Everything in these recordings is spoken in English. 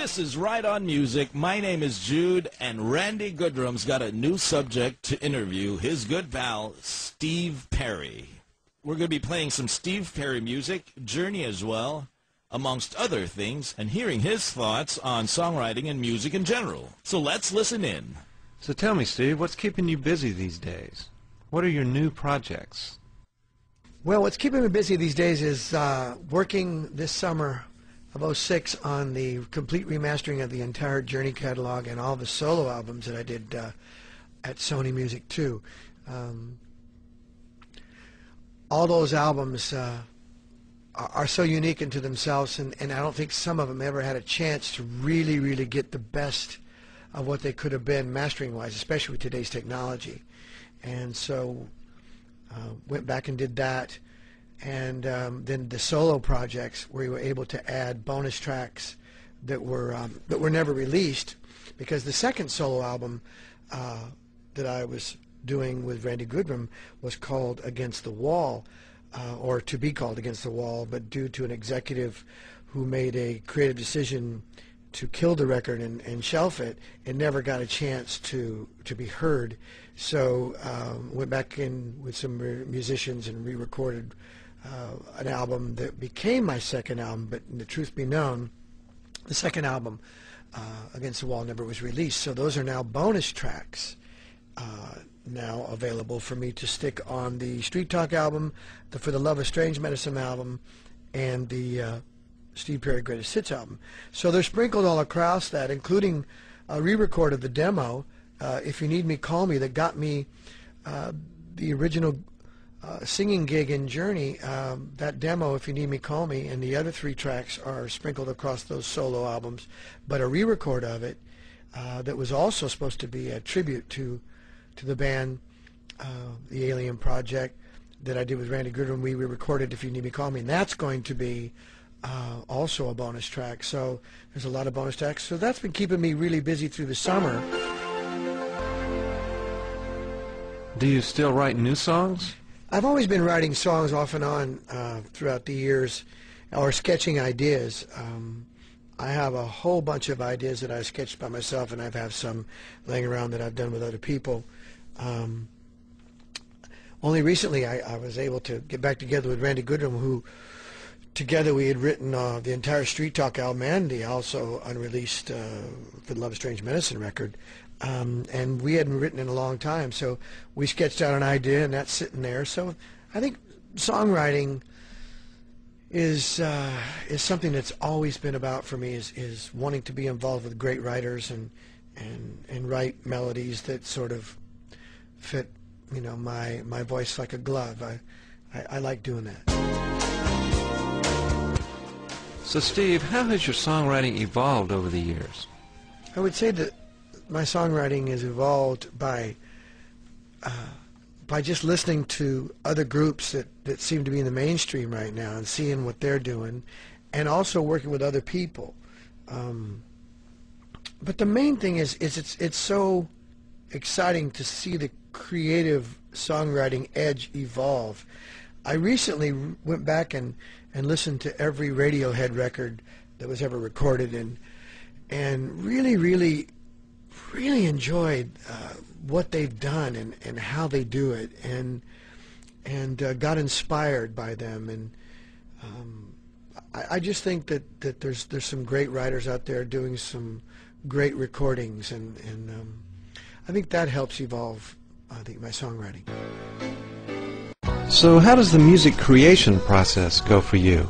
This is Right on Music. My name is Jude, and Randy Goodrum's got a new subject to interview, his good pal, Steve Perry. We're going to be playing some Steve Perry music, Journey as well, amongst other things, and hearing his thoughts on songwriting and music in general. So let's listen in. So tell me, Steve, what's keeping you busy these days? What are your new projects? Well, what's keeping me busy these days is working this summer of '06 on the complete remastering of the entire Journey catalog and all the solo albums that I did at Sony Music 2. All those albums are so unique into themselves, and I don't think some of them ever had a chance to really get the best of what they could have been mastering-wise, especially with today's technology. And so went back and did that. And then the solo projects, where we were able to add bonus tracks that were never released, because the second solo album that I was doing with Randy Goodrum was called Against the Wall, or to be called Against the Wall, but due to an executive who made a creative decision to kill the record and shelf it, it never got a chance to be heard. So went back in with some musicians and re-recorded an album that became my second album, but the truth be known, the second album, Against the Wall, never was released. So those are now bonus tracks now available for me to stick on the Street Talk album, the For the Love of Strange Medicine album, and the Steve Perry Greatest Hits album. So they're sprinkled all across that, including a re-record of the demo, If You Need Me, Call Me, that got me the original singing gig in Journey. That demo, If You Need Me, Call Me, and the other 3 tracks are sprinkled across those solo albums, but a re-record of it that was also supposed to be a tribute to the band, the Alien Project, that I did with Randy Goodrum. We re-recorded If You Need Me, Call Me, and that's going to be also a bonus track. So there's a lot of bonus tracks. So that's been keeping me really busy through the summer. Do you still write new songs? I've always been writing songs off and on throughout the years, or sketching ideas. I have a whole bunch of ideas that I sketched by myself, and I have some laying around that I've done with other people. Only recently I was able to get back together with Randy Goodrum, who together we had written the entire Street Talk album and the also unreleased For the Love of Strange Medicine record. And we hadn't written in a long time, so we sketched out an idea, and that's sitting there. So I think songwriting is something that's always been about for me, is wanting to be involved with great writers and write melodies that sort of fit, you know, my voice like a glove. I like doing that. So Steve, how has your songwriting evolved over the years? I would say that my songwriting has evolved by just listening to other groups that seem to be in the mainstream right now and seeing what they're doing, and also working with other people. But the main thing is it's so exciting to see the creative songwriting edge evolve. I recently went back and listened to every Radiohead record that was ever recorded, and really enjoyed what they've done and how they do it, and got inspired by them. And I just think that there's some great writers out there doing some great recordings, and I think that helps evolve, I think, my songwriting. So how does the music creation process go for you?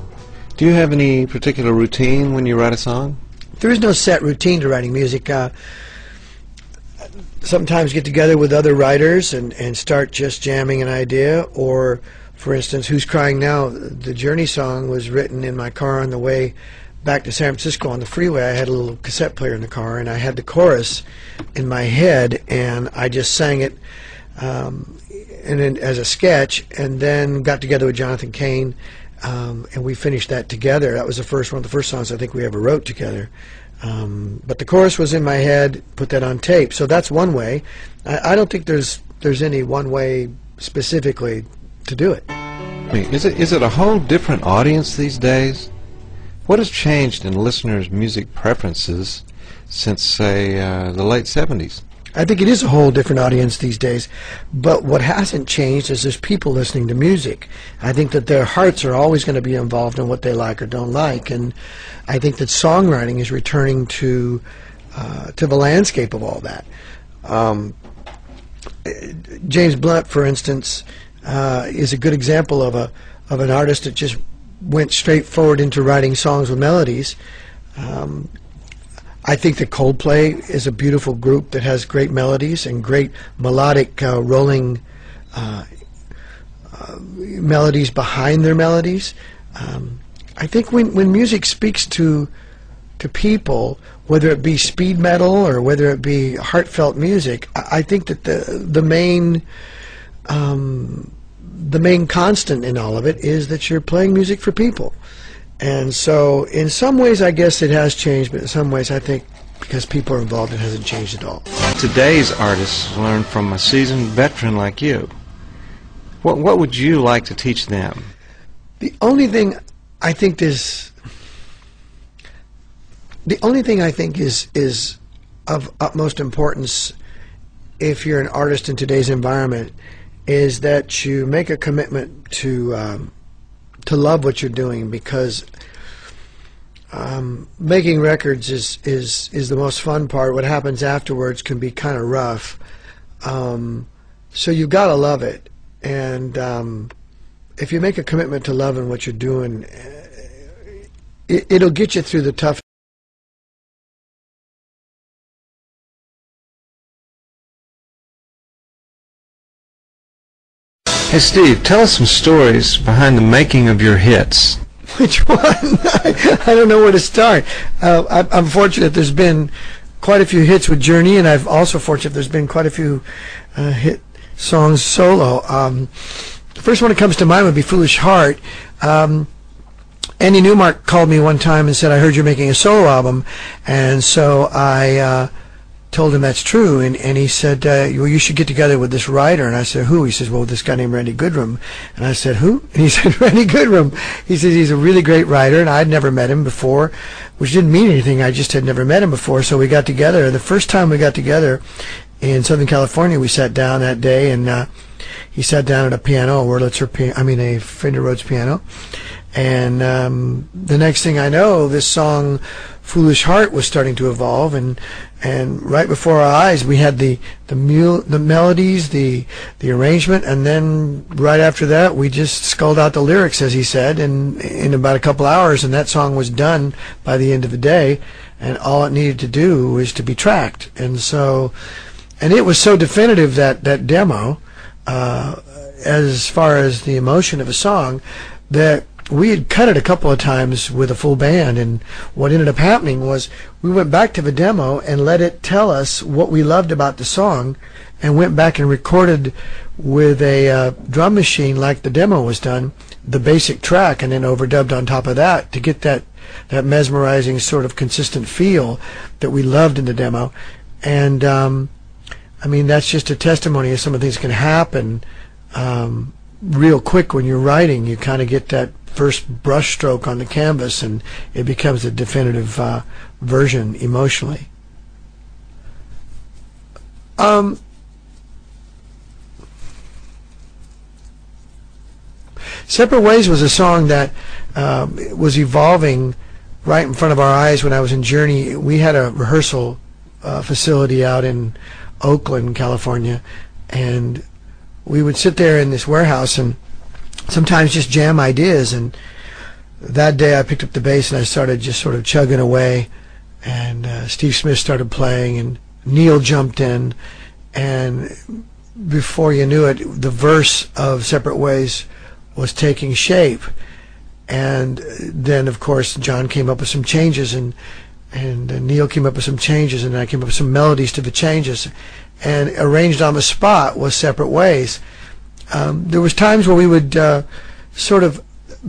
Do you have any particular routine when you write a song? There is no set routine to writing music. Sometimes get together with other writers and start just jamming an idea, or, for instance, Who's Crying Now, the Journey song, was written in my car on the way back to San Francisco on the freeway. I had a little cassette player in the car, and I had the chorus in my head, and I just sang it and then as a sketch, and then got together with Jonathan Cain, and we finished that together. That was one of the first songs I think we ever wrote together. But the chorus was in my head, put that on tape. So that's one way. I don't think there's any one way specifically to do it. Is it a whole different audience these days? What has changed in listeners' music preferences since, say, the late 70s? I think it is a whole different audience these days, but what hasn't changed is there's people listening to music. I think that their hearts are always going to be involved in what they like or don't like, and I think that songwriting is returning to the landscape of all that. James Blunt, for instance, is a good example of an artist that just went straight forward into writing songs with melodies. I think that Coldplay is a beautiful group that has great melodies and great melodic rolling melodies behind their melodies. I think when music speaks to people, whether it be speed metal or whether it be heartfelt music, I think that the main constant in all of it is that you're playing music for people. And so in some ways I guess it has changed, but in some ways I think because people are involved it hasn't changed at all. Today's artists learn from a seasoned veteran like you. What would you like to teach them? The only thing I think is of utmost importance if you're an artist in today's environment is that you make a commitment to love what you're doing, because making records is the most fun part. What happens afterwards can be kind of rough. So you've got to love it, and if you make a commitment to loving what you're doing, it'll get you through the tough. Hey Steve, tell us some stories behind the making of your hits. Which one? I don't know where to start. I'm fortunate there's been quite a few hits with Journey, and I'm also fortunate there's been quite a few hit songs solo. The first one that comes to mind would be Foolish Heart. Andy Newmark called me one time and said, I heard you're making a solo album, and so I told him that's true, and he said, well, you should get together with this writer. And I said, who? He says, well, this guy named Randy Goodrum. And I said, who? And he said, Randy Goodrum. He says he's a really great writer, and I'd never met him before, which didn't mean anything. I just had never met him before. So we got together. The first time we got together in Southern California, we sat down that day, and he sat down at a piano, a Fender Rhodes piano. And the next thing I know, this song Foolish Heart was starting to evolve, and right before our eyes we had the melodies, the arrangement, and then right after that we just sculled out the lyrics, as he said, and in about a couple hours, and that song was done by the end of the day, and all it needed to do was to be tracked. And it was so definitive, that demo, as far as the emotion of a song, that we had cut it a couple of times with a full band, and what ended up happening was we went back to the demo and let it tell us what we loved about the song, and went back and recorded with a drum machine like the demo was done, the basic track, and then overdubbed on top of that to get that mesmerizing sort of consistent feel that we loved in the demo. And I mean, that's just a testimony of some of the things that can happen real quick when you're writing. You kind of get that first brush stroke on the canvas, and it becomes a definitive version emotionally. Separate Ways was a song that was evolving right in front of our eyes when I was in Journey. We had a rehearsal facility out in Oakland, California, and we would sit there in this warehouse and sometimes just jam ideas. And that day I picked up the bass and I started just sort of chugging away, and Steve Smith started playing, and Neil jumped in, and before you knew it, the verse of Separate Ways was taking shape. And then of course John came up with some changes, and Neil came up with some changes, and I came up with some melodies to the changes, and arranged on the spot was Separate Ways. There was times where we would sort of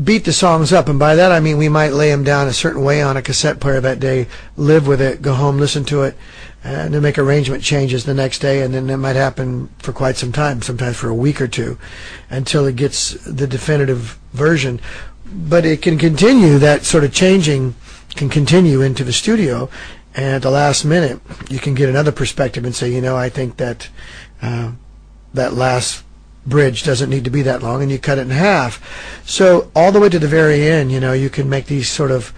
beat the songs up, and by that I mean we might lay them down a certain way on a cassette player that day, live with it, go home, listen to it, and then make arrangement changes the next day, and then that might happen for quite some time, sometimes for a week or two, until it gets the definitive version. but it can continue, that sort of changing can continue into the studio, and at the last minute you can get another perspective and say, you know, I think that that last bridge doesn't need to be that long, and you cut it in half. So all the way to the very end, you know, you can make these sort of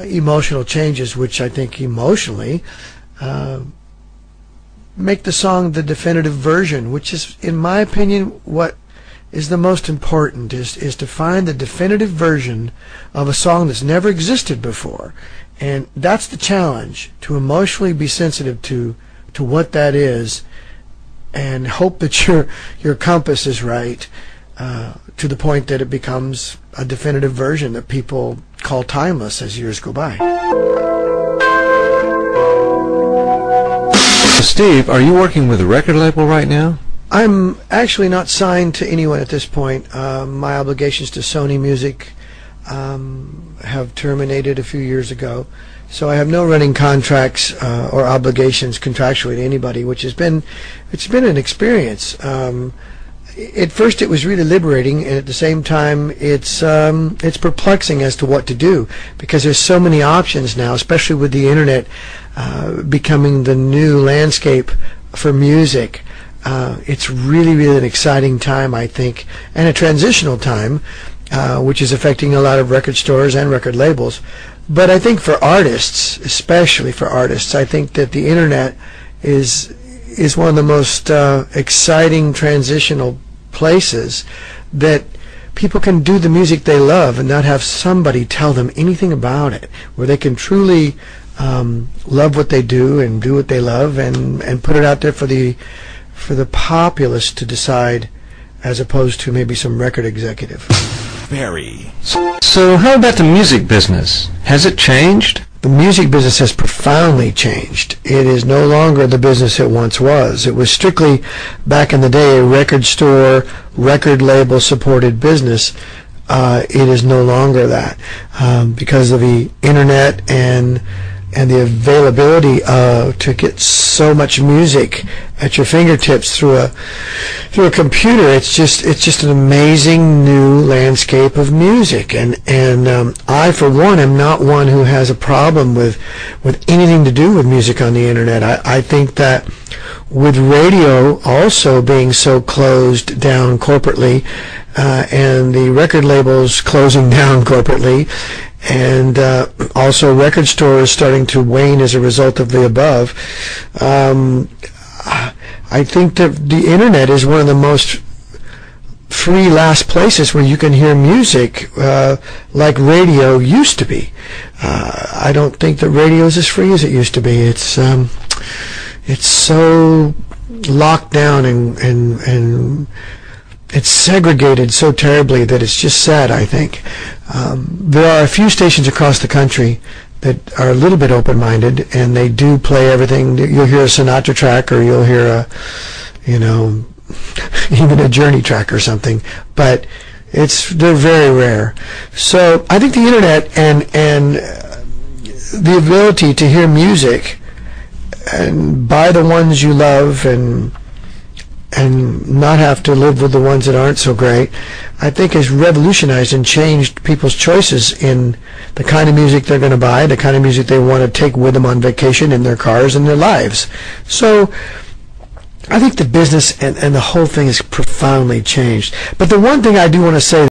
emotional changes, which I think emotionally make the song the definitive version, which is, in my opinion, what is the most important, is to find the definitive version of a song that's never existed before. And that's the challenge, to emotionally be sensitive to what that is, and hope that your compass is right, to the point that it becomes a definitive version that people call timeless as years go by. Steve, are you working with a record label right now? I'm actually not signed to anyone at this point. My obligations to Sony Music have terminated a few years ago, so I have no running contracts or obligations contractually to anybody, which it's been an experience. At first it was really liberating, and at the same time it's perplexing as to what to do, because there's so many options now, especially with the internet becoming the new landscape for music. It's really an exciting time, I think, and a transitional time, which is affecting a lot of record stores and record labels. But I think for artists, especially for artists, I think that the internet is one of the most exciting transitional places, that people can do the music they love and not have somebody tell them anything about it, where they can truly love what they do and do what they love, and put it out there for the populace to decide, as opposed to maybe some record executive. Barry. So how about the music business? Has it changed? The music business has profoundly changed. It is no longer the business it once was. It was strictly, back in the day, a record store, record label supported business. It is no longer that, because of the internet and the availability to get so much music at your fingertips through a computer. It's just an amazing new landscape of music, and I, for one, am not one who has a problem with anything to do with music on the internet. I think that with radio also being so closed down corporately, and the record labels closing down corporately, and also record stores starting to wane as a result of the above, I think that the internet is one of the most free last places where you can hear music, like radio used to be. I don't think that radio is as free as it used to be. It's so locked down and it's segregated so terribly that it's just sad, I think. There are a few stations across the country that are a little bit open-minded, and they do play everything. You'll hear a Sinatra track, or you'll hear a, even a Journey track or something, but they're very rare. So I think the internet and the ability to hear music and buy the ones you love and not have to live with the ones that aren't so great, I think has revolutionized and changed people's choices in the kind of music they're going to buy, the kind of music they want to take with them on vacation, in their cars, in their lives. So I think the business and the whole thing has profoundly changed. But the one thing I do want to say